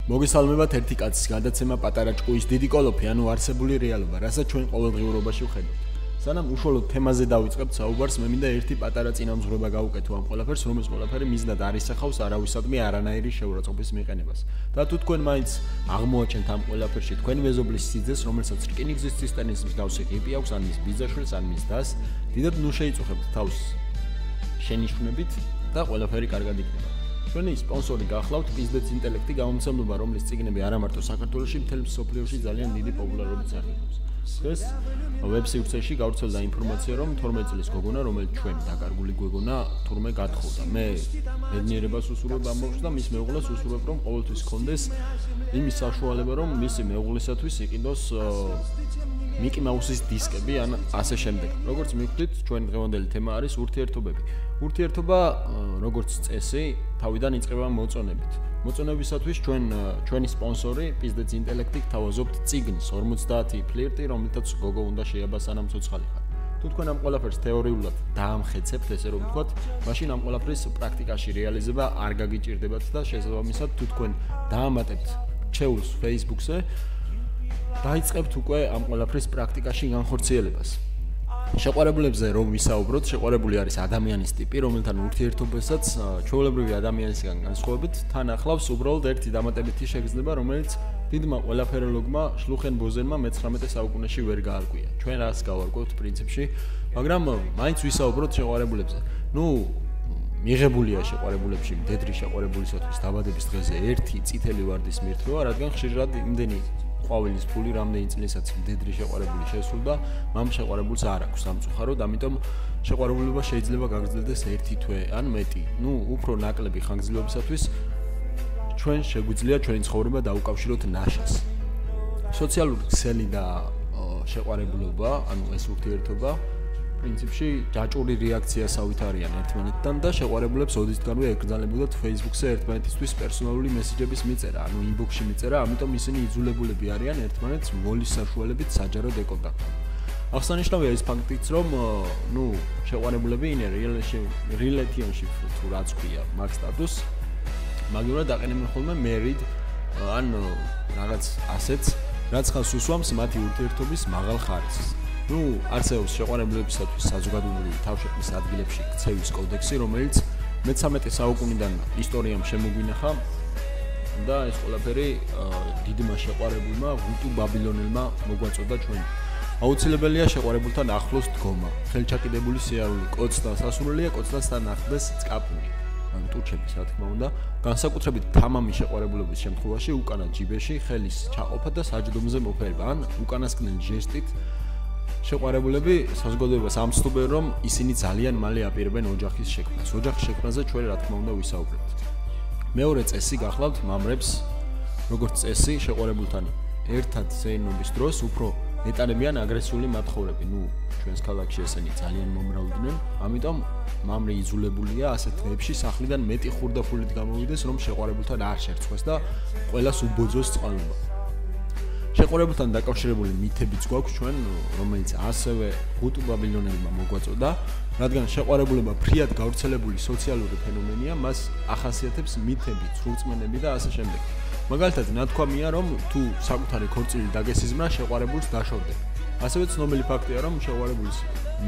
მოგესალმებათ ერთი კაცის გადაცემა პატარა ჭკუის დიდი კოლოფი, ანუ არსებული რეალობა, რასაც ჩვენ ყოველდღიურობაში ვხედავთ. სანამ უშუალოდ თემაზე დავიწყებთ საუბარს, მე მინდა ერთი პატარა წინამძღვრება გავუკეთო ამ ყველაფერს, რომელიც ყველაფერი მიზნად არ ისახავს არავისადმი არანაირი შეურაცხყოფის მიყენებას. და თუ თქვენ მაინც აღმოაჩენთ ამ ყველაფერში თქვენი მეზობლის სიძეს, რომელსაც რკინიგზის ცისტერნის მსგავსი ღიპი აქვს, ან მის ბიძაშვილს, ან მის დას, დიდად ნუ შეიწუხებთ თავს შენიშვნებით და ყველაფერი კარგად იქნება. ჩვენი სპონსორი გახლავთ პიზდეც ინტელექტი გამომცემლობა, რომლის წიგნები არა მარტო საქართველოში, მთელ მსოფლიოში ძალიან დიდი პოპულარობით სარგებლობს. ეს ვებსაიტში გავრცელდა ინფორმაცია, რომ 12 წლის გოგონა, რომელიც ჩვენ დაკარგული გოგონა, თურმე გათხოვდა. მე ბედნიერებას უსურვებ ამბობს და მის მეუღლეს უსურვებ, რომ ყოველთვის ჰქონდეს იმის საშუალება, რომ მისი მეუღლისათვის იყიდოს მიკი მაუსის დისკები, ან ასე შემდეგ. როგორც მივხვდით, ჩვენი დღევანდელი თემა არის ურთიერთობები. ურთიერთობა, როგორც წესი, თავიდან იწყება მოწონებით. მოწონებისათვის ჩვენი სპონსორი პიზდეც ინტელექტი გთავაზობთ წიგნს 50 ფლირტი, რომელთაც გოგო უნდა შეიაბა სანამ ცოცხალი ხარ. თუ თქვენ ამ ყველაფერს თეორიულად დაამხეცებთ, ესე რომ ვთქვათ, მაშინ ამ ყველაფრის პრაქტიკაში რეალიზება არ გაგიჭირდებათ და შესაბამისად თუ თქვენ დაამატებთ რჩეულს Facebook-ზე, დაიწყებთ უკვე ამ ყველაფრის პრაქტიკაში განხორციელებას. შეყვარებულებზე რომ ვისაუბროთ, შეყვარებული არის ადამიანის ტიპი, რომელთან ურთიერთობასაც ჩვეულებრივი ადამიანისგან განსხვავებით, თან ახლავს უბრალოდ ერთი დამატებითი შეგრძნება, რომელიც დიდმა ყველაფეროლოგმა შლუხენ ბოზენმა მე-19 საუკუნეში ვერ გაარკვია. ჩვენ რას გავარკვევთ პრინციპში, მაგრამ მაინც ვისაუბროთ შეყვარებულებზე. მიღებულია შეყვარებულებში მდედრი შეყვარებულისათვის დაბადების დღეზე ერთი წითელი ვარდის მირთმევა, რადგან ხშირად იმდენი ყვავილის ფული რამდენი წლისაც მდედრი შეყვარებული შესულდა, მამ შეყვარებულს არ აქვს სამწუხაროდ, ამიტომ შეყვარებულობა შეიძლება გაგრძელდეს 1 თვე ან მეტი. უფრო ნაკლები ხანგრძლივობისათვის ჩვენ შეგვიძლია ჩვენი ცხოვრება დაუკავშიროთ ნაშას. სოციალური ქსელი და შეყვარებულობა, ანუ ეს ურთიერთობა პრინციპში ჯაჭვური რეაქციასავით არიან ერთმანეთთან და შეყვარებულებს ოდისგანვე ეკრძალებოდათ Facebook-ზე ერთმანეთისთვის პერსონალური მესიჯების მიწერა, ანუ inbox-ში მიწერა, ამიტომ ისინი იძულებულები არიან ერთმანეთს მოლის საშუალებით საჯაროდ ეკონტაქტონ. აღსანიშნავია ის ფაქტიც, რომ შეყვარებულები είναι relationship თუ რაც ქვია მაგ სტატუსს, მაგივრად აყენებენ ხოლმე married ან რაღაც ასეც, რაც ხალხს უსვამს მათი ურთიერთობის მაღალ ხარისხს. არსებობს შეყვარებულებისათვის საზოგადოებრივი თავშეყრის ადგილებში ქცევის კოდექსი, რომელიც მე-13 საუკუნიდან ისტორიამ შემოგვინახა და ეს ყველაფერი დიდმა შეყვარებულმა ღუტუ ბაბილონელმა მოგვაწოდა ჩვენ. აუცილებელია შეყვარებულთან ახლოს დგომა, ხელჩაკიდებული სიარული, კოცდა სასურველია, კოცდასთან ახლდეს წკაპუნი. ტურჩების, რა თქმა უნდა, განსაკუთრებით თამამი შეყვარებულობის შემთხვევაში უკანა ჯიბეში ხელის ჩაყოფა და საჯდომზე მოფერება, ან უკანასკნელი ჟესტით შეყვარებულები საზოგადოებას ამცნობენ, რომ ისინი ძალიან მალე აპირებენ ოჯახის შექმნას. ოჯახის შექმნაზე ჩვენ რა თქმა უნდა ვისაუბრებთ. მეორე წესი გახლავთ მამრებს, როგორც წესი შეყვარებულთან ერთად ზეინობის დროს უფრო ეტანებიან აგრესიული მათხოვრები. ჩვენს ქალაქში ესენი ძალიან მომრავლდნენ, ამიტომ მამრი იძულებულია ასეთ დღეებში სახლიდან მეტი ხურდაფულით გამოვიდეს, რომ შეყვარებულთან არ შერცხვეს და ყველას უბოძოს წყალობა. შეყვარებულთან დაკავშირებული მითებიც გვაქვს ჩვენ, რომელიც ასევე ღუტუ ბაბილონელმა მოგვაწოდა, რადგან შეყვარებულება ფრიად გავრცელებული სოციალური ფენომენია, მას ახასიათებს მითები, ცრურწმენები და ასე შემდეგ. მაგალითად, ნათქვამია, რომ თუ საკუთარი ქორწილი დაგესიზმრა, შეყვარებულს დაშორდება. ასევე ცნობილი ფაქტია, რომ შეყვარებულის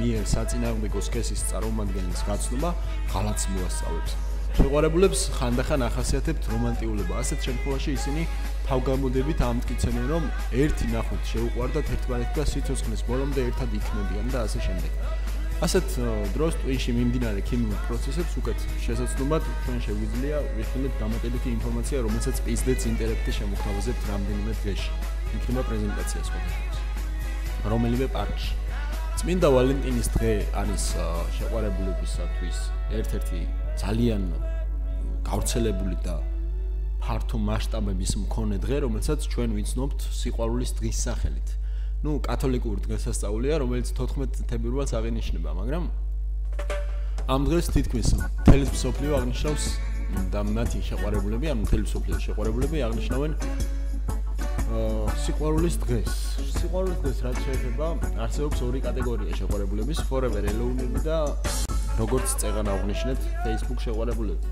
მიერ საწინააღმდეგო სქესის წარმომადგენლის გაცნობა ღალატს მოასწავებს. შეყვარებულებს ხანდახან ახასიათებთ რომანტიულობა. ასეთ შემთხვევაში ისინი თავგამოდებით ამტკიცებენ, რომ ერთი ნახვით შეუყვარდათ ერთმანეთს და სიცოცხლის ბოლომდე ერთად იქნებიან და ასე შემდეგ. ასეთ დროს ტვინში მიმდინარე ქიმიურ პროცესებს უკეთ შესაძლებლად ჩვენ შეგვიძლია ვიხილოთ დამატებითი ინფორმაცია, რომელსაც პიზდეც ინტელექტი შემოგთავაზებთ რამდენიმე დღეში. იქნება პრეზენტაცია სხვადასხვა. რომელიმე პარკში. წმინდა ვალენტინის დღე არის შეყვარებულებისათვის ერთ-ერთი ძალიან გავრცელებული და ფართო მასშტაბების მქონე დღე, რომელსაც ჩვენ ვიცნობთ სიყვარულის დღის სახელით. კათოლიკური დღესასწაულია, რომელიც 14 თებერვალს აღინიშნება, მაგრამ ამ დღეს თითქმის მთელი მსოფლიო აღნიშნავს და მათი შეყვარებულები, ანუ მთელი მსოფლიოს შეყვარებულები აღნიშნავენ სიყვარულის დღეს. სიყვარულის დღეს რაც შეეხება, არსებობს ორი კატეგორია შეყვარებულების, forever alone-ები და როგორც წეგან აღნიშნეთ, Facebook შეყვარებულები.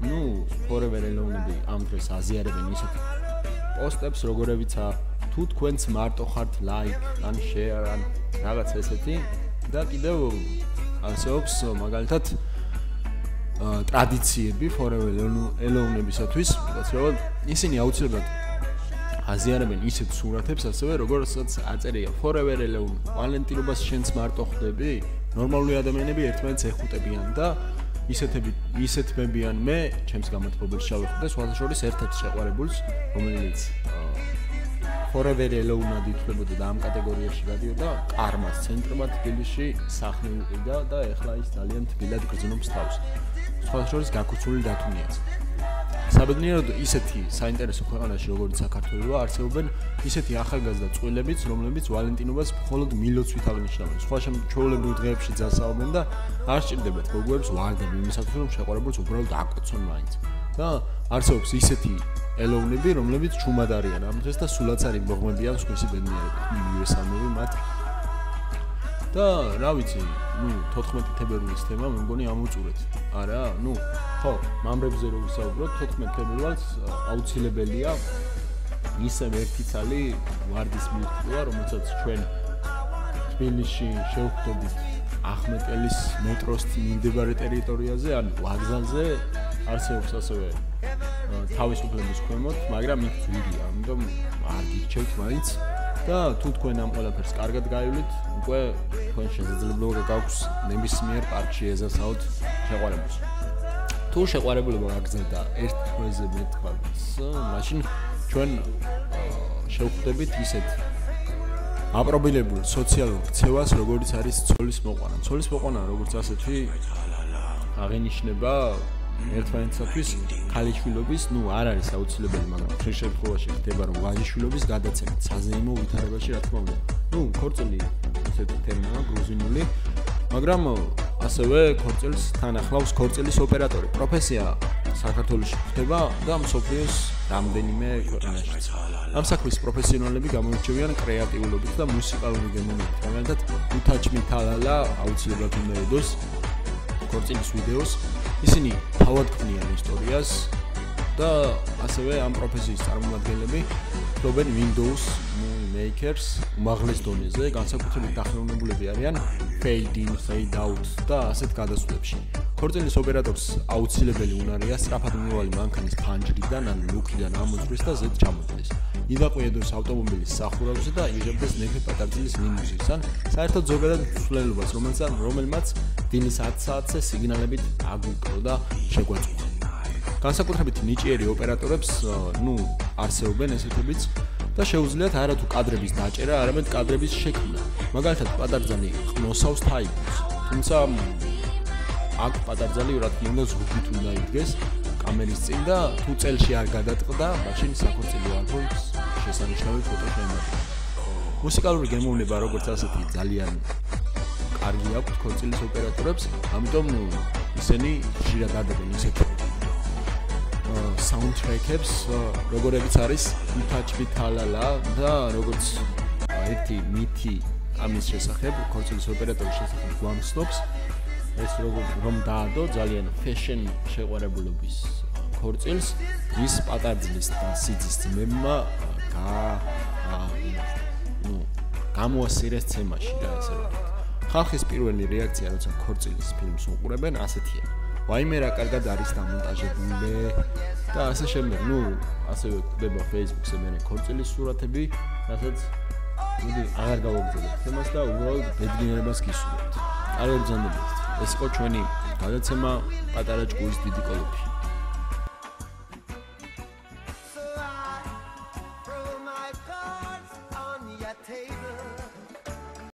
ნუ forever alone-ები ამ დროს აზიარებენ ისეთ პოსტებს, როგორებიცაა თუ თქვენც მარტო ხართ like, ან share, ან რაღაც ესეთი და კიდევ არსებობს მაგალითად ტრადიციები forever alone-ებისათვის, რაც ისინი აუცილებლად აზიარებენ ისეთ სურათებს, ასევე როგორცაც აწერია forever alone, ვალენტინობას შენც მარტო ხდები? ნორმალური ადამიანები ერთმანეთს ეხუტებიან და ისეთებებიან მე, ჩემს გამათბობელს შევხვდე სხვათა შორის ერთ-ერთ შეყვარებულს, რომელიც forever alone-ად ითვლებოდა და ამ კატეგორიაში გადიოდა კარმას ცენტრმა თბილისში სახლი უყიდა და ეხლა ის ძალიან თბილად გრძნობს თავს. სხვათა შორის გაქუცული დათუნიაც. საბედნიეროდ ისეთი საინტერესო ქვეყანაში როგორც საქართველო არსებობენ ისეთი ახალგაზრდა წყვილებიც, რომლებიც ვალენტინობას მხოლოდ მილოცვით აღნიშნავენ. სხვა ჩვეულებრივ დღეებში ძასაობენ და არ სჭირდებათ გოგოებს ვარდები იმისათვის, რომ შეყვარებულს უბრალოდ აკოცონ მაინც. და არსებობს ისეთი ელოვნები, რომლებიც ჩუმად არიან ამ დღეს და სულაც არ იმღმებიან სხვისი ბედნიერებით. მივესალმები მათ. და რა ვიცი, 14 თებერვლის თემა მე მგონი ამოწურეთ. არა, ხო, მამრებზე რო ვისაუბროთ, 14 თებერვალს აუცილებელია ისევ ერთი ცალი ვარდის მიღწევა, რომელსაც ჩვენ თბილისში შევხვდებით ახმეტელის მეტროს მიმდებარე ტერიტორიაზე, ან ვაგზალზე არსებობს ასევე თავისუფლების ქვემოთ, მაგრამ იქ ძვირია, ამიტომ არ გიჩვენთ მაინც. და თუ თქვენ ამ ყველაფერს კარგად გაივლით, უკვე თქვენ შესაძლებლობა გაქვს ნებისმიერ პარკში ეზასაოთ შეყვარებულს. თუ შეყვარებულობა გაგრძელდა ერთ თვეზე მეტყავს, მაშინ ჩვენ შევხვდებით ისეთ აპრობილებულ სოციალურ ქცევას, როგორც არის ცოლის მოყვანა. ცოლის მოყვანა, როგორც ასეთი აღენიშნება ერთმანეთსათვის ქალიშვილობის, არ არის აუცილებელი, მაგრამ ხშირ შემთხვევაში ხდება, რომ ვაჟიშვილობის გადაცემით საზეიმო ვითარებაში, რა თქმა უნდა. ქორწილი ესეთი თემაა გრუზინული, მაგრამ ასევე ქორწილს თან ახლავს ქორწილის ოპერატორი. პროფესია საქართველოში ხდება და მსოფლიოს რამდენიმე ქვეყანაში. ამ საქმის პროფესიონალები გამოირჩევიან კრეატიულობით და მუსიკალური გემოვნებით. მაგალითად, უთაჩმი თალალა აუცილებლად უნდა ედოს ქორწილის ვიდეოს. ისინი თავად ქმნიან ისტორიას და ასევე ამ პროფესიის წარმომადგენლები ხდობენ Windows Makers უმაღლეს დონეზე, განსაკუთრებით დახელოვნებულები არიან fade in, fade out და ასეთ გადასვლებში. ქორწილის ოპერატორს აუცილებელი უნარია სწრაფად მიმავალი მანქანის ფანჯრიდან ან ლუქიდან ამოძვრეს და ზედ ჩამოთვლის. იდაყვიედოს ავტომობილის სახურავზე და იღებდეს ნეფე პატარძილის ლიმუზინს ან საერთოდ ზოგადად მსვლელობას, რომელმაც დილის 10 საათზე სიგნალებით აგუკრო და შეგვაწყვეტა. განსაკუთრებით ნიჭიერი ოპერატორებს, არსებობენ ესეთებიც და შეუძლიათ არათუ კადრების დაჭერა, არამედ კადრების შექმნა. მაგალითად, პატარძალი ყნოსავს თაიგებს. თუმცა აქ პატარძალი რა თქმა უნდა ზრუგით უნდა იდგეს კამერის წინ და თუ წელში არ გადატყდა, მაშინ საქორწილო ალბომს შესანიშნავი ფოტო შეემატა. მუსიკალური გემოვნება როგორც ასეთი ძალიან კარგი აქვს ქორწილის ოპერატორებს, ამიტომ ისინი ხშირად ადებენ ისეთ soundtrack-ებს, როგორებიც არის უთაჩმი თალალა და როგორც ერთი მითი ამის შესახებ, ქორწილის ოპერატორის შესახებ გვამცნობს, ეს რომ დაადო ძალიან fashion შეყვარებულობის ქორწილს, ის პატარძლის და სიძის ძმებმა გამოასირეს ცემაში რა ესე ვთქვათ. ხალხის პირველი რეაქცია, როცა ქორწილის ფილმს უყურებენ, ასეთია. ვაიმე რა კარგად არის დამონტაჟებული და ასე შემდეგ. ასევე გვხვდება Facebook-ზე მე ქორწილის სურათები, რასაც აღარ გავაგრძელებთ თემას და უბრალოდ ბედნიერებას გისურვებთ. არ ვებრძანდებოდეთ. ეს იყო ჩვენი გადაცემა პატარა ჭკუის დიდი კოლოფი.